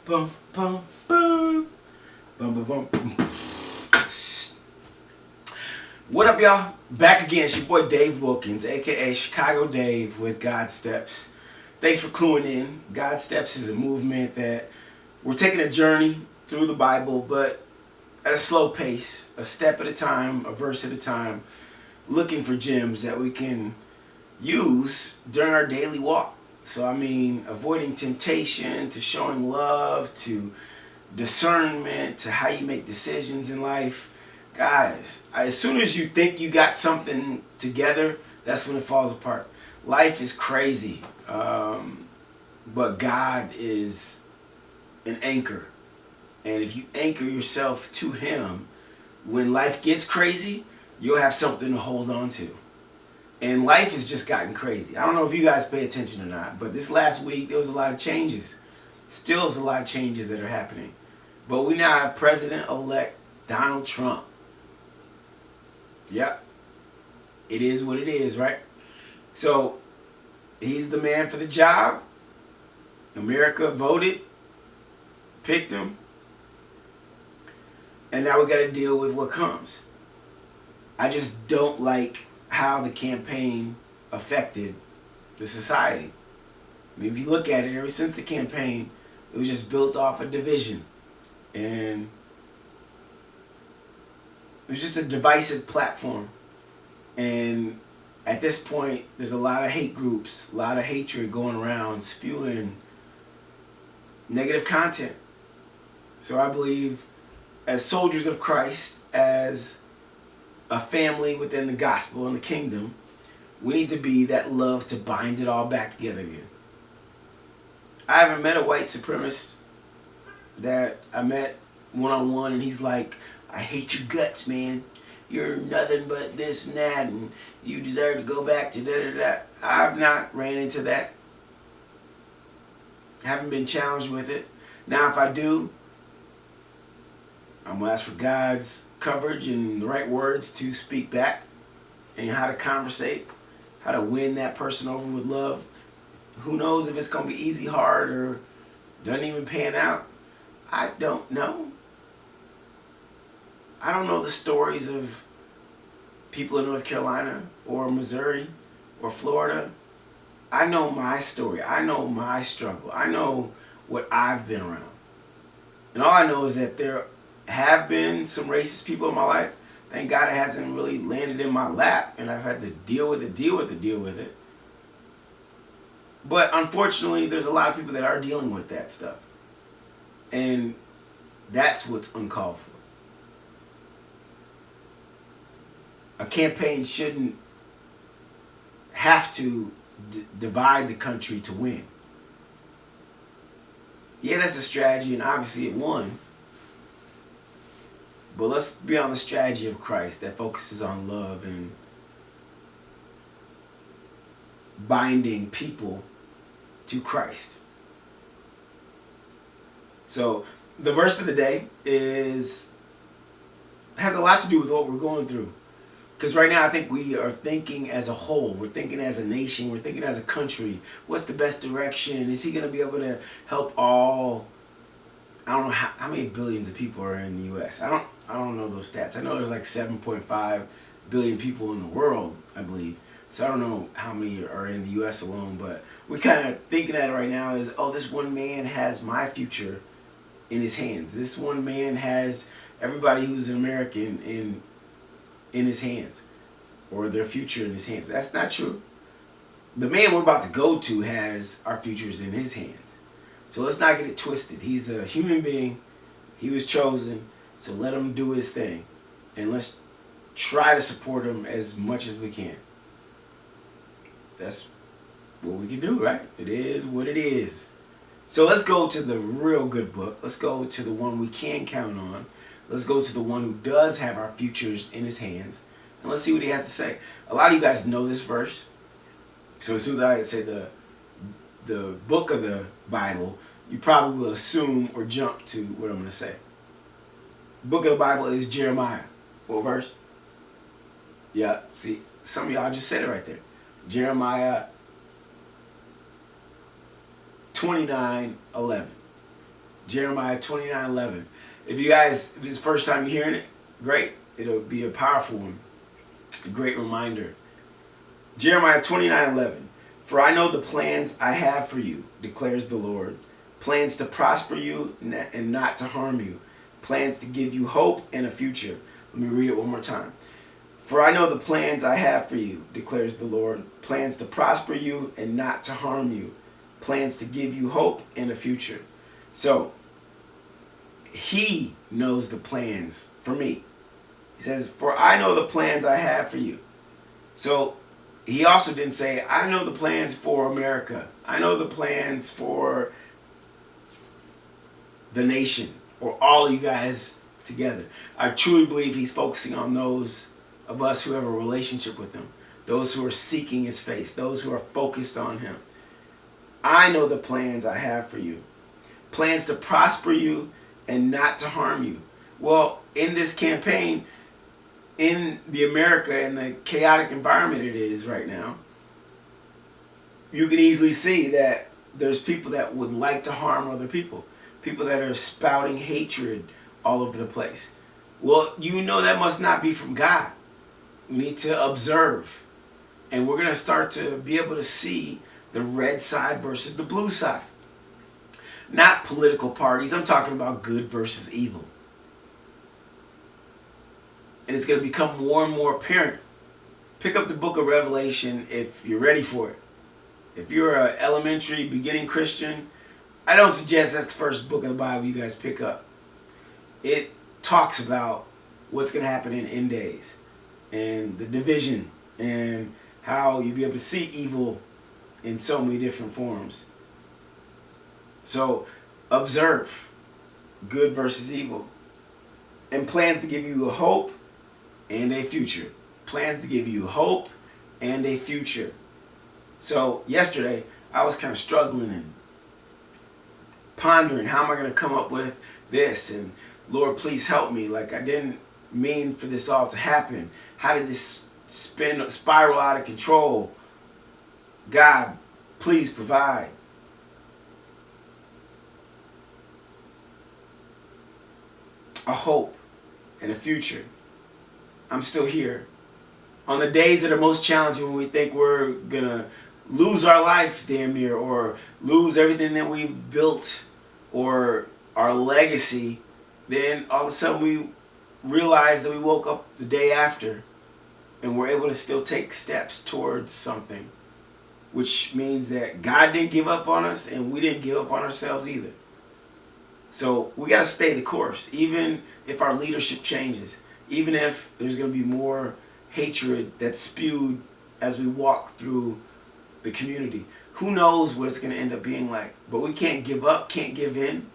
Bum, bum, bum. Bum, bum, bum, bum. What up, y'all? Back again. It's your boy Dave Wilkins, aka Chicago Dave with God Steps. Thanks for cluing in. God Steps is a movement that we're taking a journey through the Bible, but at a slow pace, a step at a time, a verse at a time, looking for gems that we can use during our daily walk. So, avoiding temptation, to showing love, to discernment, to how you make decisions in life. Guys, as soon as you think you got something together, that's when it falls apart. Life is crazy, but God is an anchor. And if you anchor yourself to Him, when life gets crazy, you'll have something to hold on to. And life has just gotten crazy. I don't know if you guys pay attention or not, but this last week there was a lot of changes. Still is a lot of changes that are happening. But we now have President-elect Donald Trump. Yep. It is what it is, right? So, he's the man for the job. America voted, picked him. And now we got to deal with what comes. I just don't like how the campaign affected the society. If you look at it, ever since the campaign, it was just built off a division. And it was just a divisive platform. And at this point, there's a lot of hate groups, a lot of hatred going around, spewing negative content. So I believe, as soldiers of Christ, as a family within the gospel and the kingdom, we need to be that love to bind it all back together again. I haven't met a white supremacist that I met one-on-one and he's like, I hate your guts, man. You're nothing but this and that, and you deserve to go back to da-da-da. I've not ran into that. Haven't been challenged with it. Now, if I do, I'm going to ask for God's coverage and the right words to speak back, and how to conversate, how to win that person over with love. Who knows if it's going to be easy, hard, or doesn't even pan out. I don't know. I don't know the stories of people in North Carolina or Missouri or Florida. I know my story. I know my struggle. I know what I've been around. And all I know is that there have been some racist people in my life. Thank God it hasn't really landed in my lap, and I've had to deal with it. But unfortunately, there's a lot of people that are dealing with that stuff. And that's what's uncalled for. A campaign shouldn't have to divide the country to win. Yeah, that's a strategy, and obviously it won. But let's be on the strategy of Christ that focuses on love and binding people to Christ. So the verse of the day has a lot to do with what we're going through. Because right now I think we are thinking as a whole. We're thinking as a nation. We're thinking as a country. What's the best direction? Is he going to be able to help all? I don't know how many billions of people are in the U.S. I don't know those stats. I know there's like 7.5 billion people in the world, I believe. So I don't know how many are in the U.S. alone. But we're kind of thinking at it right now is, oh, this one man has my future in his hands. This one man has everybody who's an American in his hands, or their future in his hands. That's not true. The man we're about to go to has our futures in his hands. So let's not get it twisted. He's a human being. He was chosen. So let him do his thing. And let's try to support him as much as we can. That's what we can do, right? It is what it is. So let's go to the real good book. Let's go to the one we can count on. Let's go to the one who does have our futures in his hands. And let's see what he has to say. A lot of you guys know this verse. So as soon as I say the book of the Bible, you probably will assume or jump to what I'm going to say. The book of the Bible is Jeremiah. What verse? Yeah, see, some of y'all just said it right there. Jeremiah 29:11. Jeremiah 29:11. If you guys, if it's the first time you're hearing it, great. It'll be a powerful one. A great reminder. Jeremiah 29:11. For I know the plans I have for you, declares the Lord. Plans to prosper you and not to harm you. Plans to give you hope and a future. Let me read it one more time. For I know the plans I have for you, declares the Lord. Plans to prosper you and not to harm you. Plans to give you hope and a future. So, he knows the plans for me. He says, for I know the plans I have for you. So, he also didn't say, I know the plans for America. I know the plans for the nation, or all of you guys together. I truly believe he's focusing on those of us who have a relationship with him, those who are seeking his face, those who are focused on him. I know the plans I have for you. Plans to prosper you and not to harm you. Well, in this campaign, in the America and the chaotic environment it is right now, you can easily see that there's people that would like to harm other people. People that are spouting hatred all over the place. Well, you know that must not be from God. We need to observe. And we're going to start to be able to see the red side versus the blue side. Not political parties. I'm talking about good versus evil. And it's going to become more and more apparent. Pick up the book of Revelation if you're ready for it. If you're an elementary, beginning Christian, I don't suggest that's the first book of the Bible you guys pick up. It talks about what's going to happen in end days and the division and how you'll be able to see evil in so many different forms. So observe good versus evil, and plans to give you a hope and a future. Plans to give you hope and a future. So yesterday I was kind of struggling and pondering, how am I going to come up with this? And Lord, please help me. Like, I didn't mean for this all to happen. How did this spiral out of control? God, please provide. A hope and a future. I'm still here. On the days that are most challenging, when we think we're going to lose our life damn near, or lose everything that we've built, or our legacy, then all of a sudden we realize that we woke up the day after and we're able to still take steps towards something, which means that God didn't give up on us and we didn't give up on ourselves either. So we got to stay the course, even if our leadership changes, even if there's going to be more hatred that's spewed as we walk through the community. Who knows what it's going to end up being like? But we can't give up, can't give in.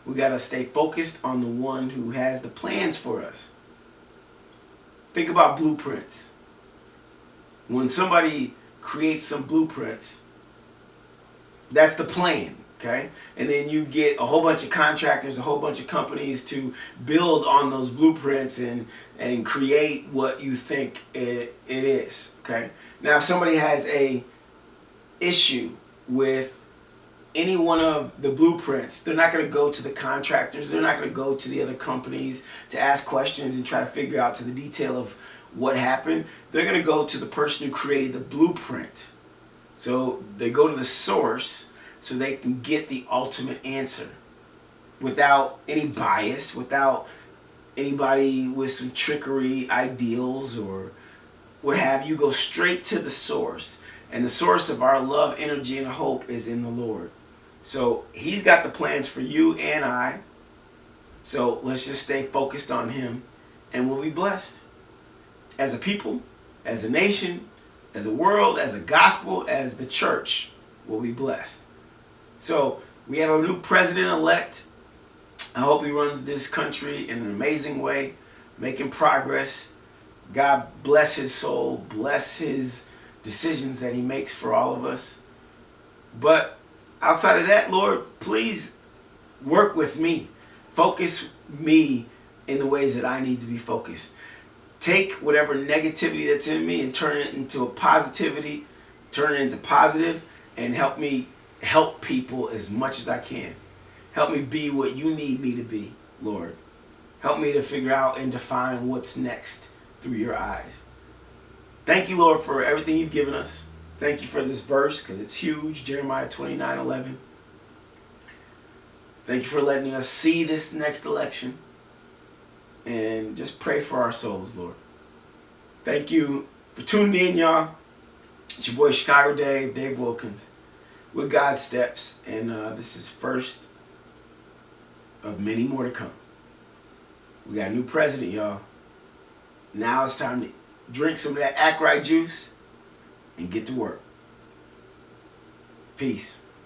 We got to stay focused on the one who has the plans for us. Think about blueprints. When somebody creates some blueprints, that's the plan, okay? And then you get a whole bunch of contractors, a whole bunch of companies to build on those blueprints and create what you think it is, okay? Now, if somebody has a issue with any one of the blueprints, they're not going to go to the contractors, they're not going to go to the other companies to ask questions and try to figure out to the detail of what happened. They're going to go to the person who created the blueprint. So they go to the source so they can get the ultimate answer without any bias, without anybody with some trickery ideals or what have you. Go straight to the source. And the source of our love, energy, and hope is in the Lord. So he's got the plans for you and I. So let's just stay focused on him and we'll be blessed. As a people, as a nation, as a world, as a gospel, as the church, we'll be blessed. So we have a new president-elect. I hope he runs this country in an amazing way, making progress. God bless his soul, bless his decisions that he makes for all of us. But outside of that, Lord, please work with me. Focus me in the ways that I need to be focused. Take whatever negativity that's in me and turn it into a positivity, turn it into positive, and help me help people as much as I can. Help me be what you need me to be, Lord. Help me to figure out and define what's next through your eyes. Thank you, Lord, for everything you've given us. Thank you for this verse because it's huge, Jeremiah 29:11. Thank you for letting us see this next election and just pray for our souls, Lord. Thank you for tuning in, y'all. It's your boy Chicago Dave Wilkins, with God's Steps, and this is first of many more to come. We got a new president, y'all. Now it's time to drink some of that Act Right juice and get to work. Peace.